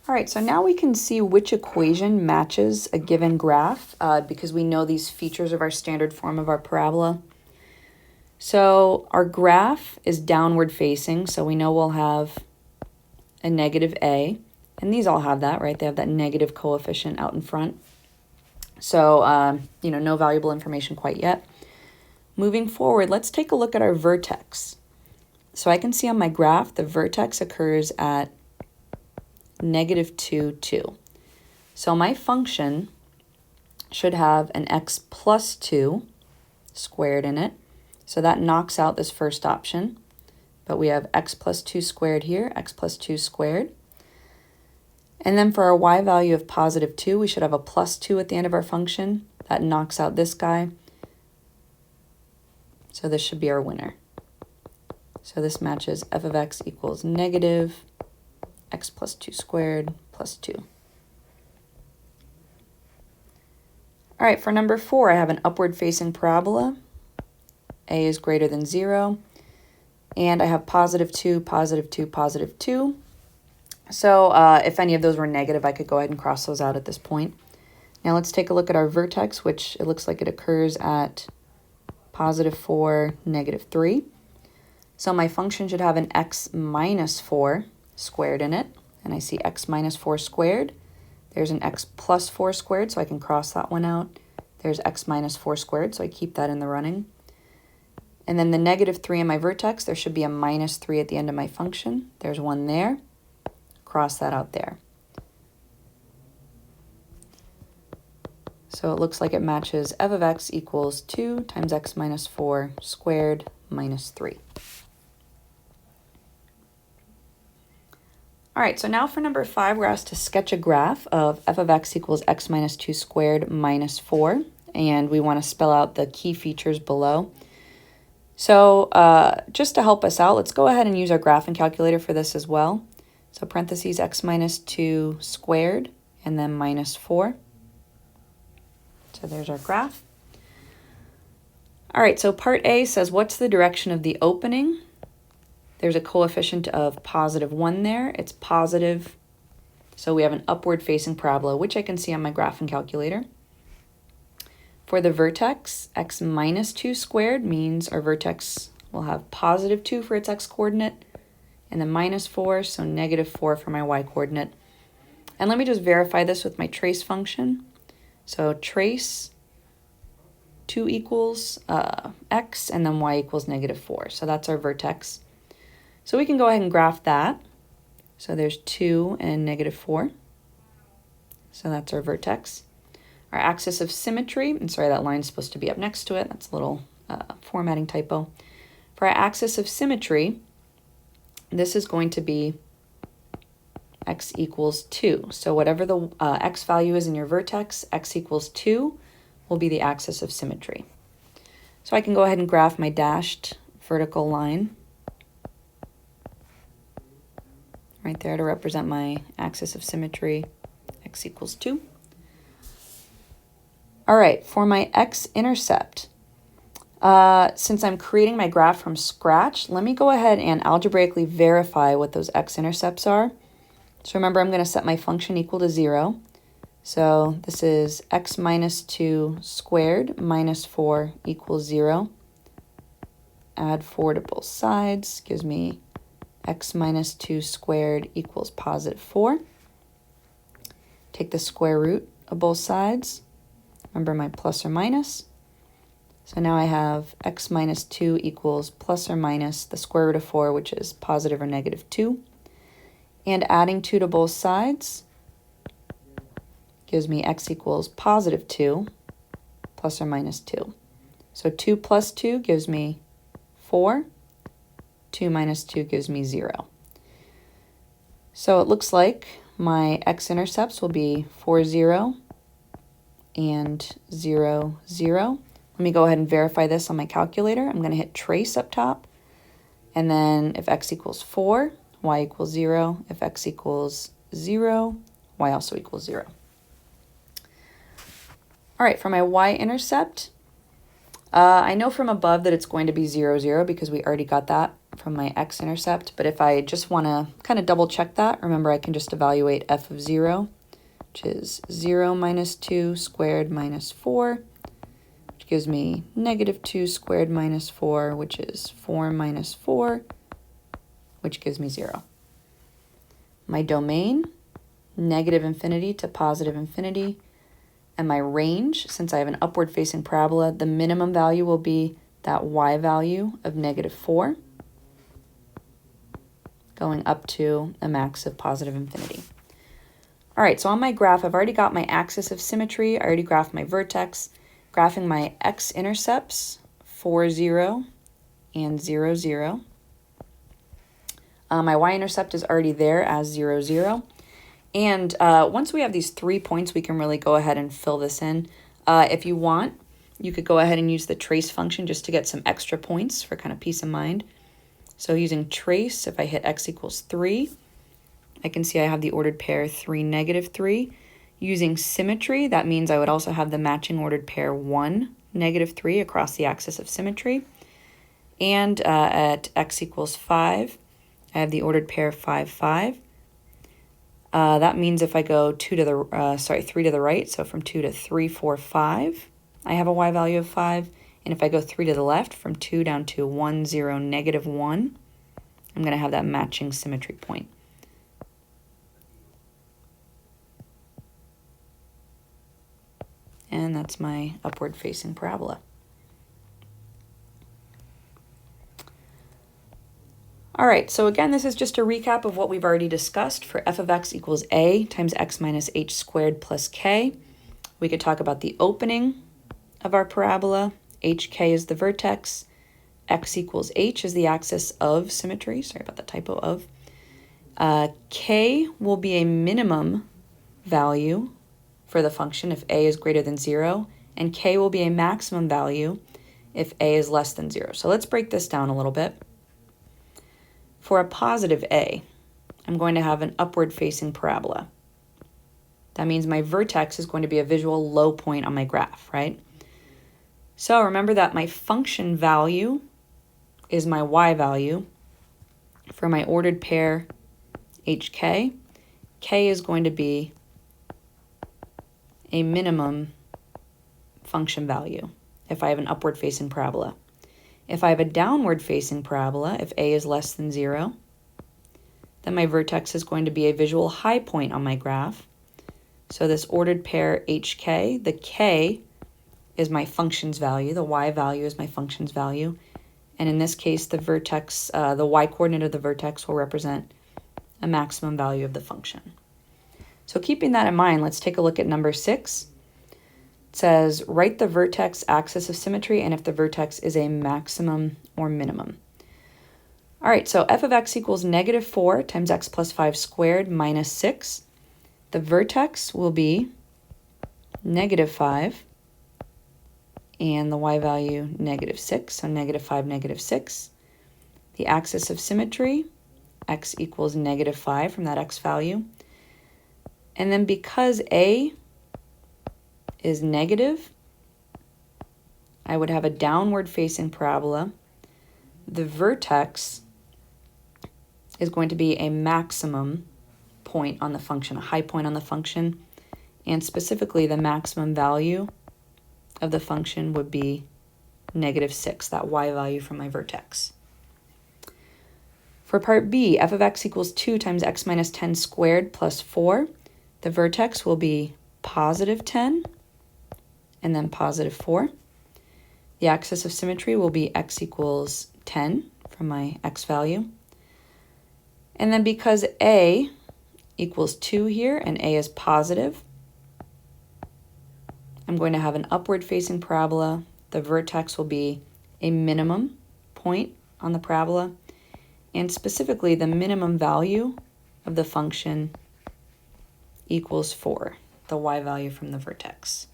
All right, so now we can see which equation matches a given graph because we know these features of our standard form of our parabola. So our graph is downward facing, so we know we'll have a negative a, and these all have that, right? They have that negative coefficient out in front. So, no valuable information quite yet. Moving forward, let's take a look at our vertex. So I can see on my graph, the vertex occurs at negative 2, 2. So my function should have an x plus 2 squared in it. So that knocks out this first option. But we have x plus 2 squared here, x plus 2 squared. And then for our y value of positive 2, we should have a plus 2 at the end of our function. That knocks out this guy. So this should be our winner. So this matches f of x equals negative x plus 2 squared plus 2. All right, for number 4, I have an upward facing parabola. A is greater than 0. And I have positive 2, positive 2, positive 2. So if any of those were negative, I could go ahead and cross those out at this point. Now let's take a look at our vertex, which it looks like it occurs at positive 4, negative 3. So my function should have an x minus 4 squared in it. And I see x minus 4 squared. There's an x plus 4 squared, so I can cross that one out. There's x minus 4 squared, so I keep that in the running. And then the negative 3 in my vertex, there should be a minus 3 at the end of my function. There's one there. Cross that out there. So it looks like it matches f of x equals 2 times x minus 4 squared minus 3. All right, so now for number 5, we're asked to sketch a graph of f of x equals x minus 2 squared minus 4, and we want to spell out the key features below. So just to help us out, let's go ahead and use our graphing calculator for this as well. So parentheses x minus 2 squared, and then minus 4. So there's our graph. All right, so part A says, what's the direction of the opening? There's a coefficient of positive 1 there. It's positive. So we have an upward facing parabola, which I can see on my graphing calculator. For the vertex, x minus 2 squared means our vertex will have positive 2 for its x coordinate, and then minus 4, so negative 4 for my y coordinate. And let me just verify this with my trace function. So trace 2 equals x, and then y equals negative 4. So that's our vertex. So we can go ahead and graph that. So there's 2 and negative 4. So that's our vertex. Our axis of symmetry, and sorry, that line's supposed to be up next to it. That's a little formatting typo. For our axis of symmetry, this is going to be x equals 2. So whatever the x value is in your vertex, x equals 2 will be the axis of symmetry. So I can go ahead and graph my dashed vertical line right there to represent my axis of symmetry, x equals 2. All right, for my x-intercept, since I'm creating my graph from scratch, let me go ahead and algebraically verify what those x-intercepts are. So remember, I'm going to set my function equal to 0. So this is x minus 2 squared minus 4 equals 0. Add 4 to both sides, gives me x minus 2 squared equals positive 4. Take the square root of both sides. Remember my plus or minus. So now I have x minus 2 equals plus or minus the square root of 4, which is positive or negative 2. And adding 2 to both sides gives me x equals positive 2 plus or minus 2. So 2 plus 2 gives me 4. 2 minus 2 gives me 0. So it looks like my x-intercepts will be 4, 0, and 0, 0. Let me go ahead and verify this on my calculator. I'm going to hit trace up top. And then if x equals 4, y equals 0. If x equals 0, y also equals 0. All right, for my y-intercept, I know from above that it's going to be 0, 0 because we already got that from my x-intercept. But if I just want to kind of double check that, remember I can just evaluate f of 0, which is 0 minus 2 squared minus 4, which gives me negative 2 squared minus 4, which is 4 minus 4, which gives me 0. My domain, negative infinity to positive infinity. And my range, since I have an upward facing parabola, the minimum value will be that y value of negative 4, going up to a max of positive infinity. All right, so on my graph, I've already got my axis of symmetry. I already graphed my vertex, graphing my x-intercepts, 4, 0, and 0, 0. My y-intercept is already there as 0, 0. And once we have these 3 points, we can really go ahead and fill this in. If you want, you could go ahead and use the trace function just to get some extra points for kind of peace of mind. So using trace, if I hit x equals 3, I can see I have the ordered pair 3, negative 3. Using symmetry, that means I would also have the matching ordered pair 1, negative 3 across the axis of symmetry. And at x equals 5, I have the ordered pair 5, 5. That means if I go 3 to the right, so from 2 to 3, 4, 5, I have a y value of 5. And if I go 3 to the left, from 2 down to 1, 0, negative 1, I'm going to have that matching symmetry point. And that's my upward facing parabola. All right, so again, this is just a recap of what we've already discussed. For f of x equals a times x minus h squared plus k, we could talk about the opening of our parabola. hk is the vertex. X equals h is the axis of symmetry. Sorry about the typo of. K will be a minimum value for the function if a is greater than 0, and k will be a maximum value if a is less than 0. So let's break this down a little bit. For a positive a, I'm going to have an upward-facing parabola. That means my vertex is going to be a visual low point on my graph, right? So remember that my function value is my y value. For my ordered pair hk, k is going to be a minimum function value if I have an upward-facing parabola. If I have a downward-facing parabola, if a is less than 0, then my vertex is going to be a visual high point on my graph. So this ordered pair hk, the k is my function's value, the y value is my function's value, and in this case, the vertex, the y-coordinate of the vertex will represent a maximum value of the function. So keeping that in mind, let's take a look at number 6. It says, write the vertex axis of symmetry and if the vertex is a maximum or minimum. All right, so f of x equals negative 4 times x plus 5 squared minus 6. The vertex will be negative 5 and the y value negative 6, so negative 5, negative 6. The axis of symmetry, x equals negative 5 from that x value. And then because a is negative, I would have a downward facing parabola. The vertex is going to be a maximum point on the function, a high point on the function, and specifically the maximum value of the function would be negative 6, that y value from my vertex. For part B, f of x equals 2 times x minus 10 squared plus 4. The vertex will be positive 10 and then positive 4. The axis of symmetry will be x equals 10 from my x value. And then because a equals 2 here and a is positive, I'm going to have an upward facing parabola. The vertex will be a minimum point on the parabola, and specifically the minimum value of the function equals 4, the y value from the vertex.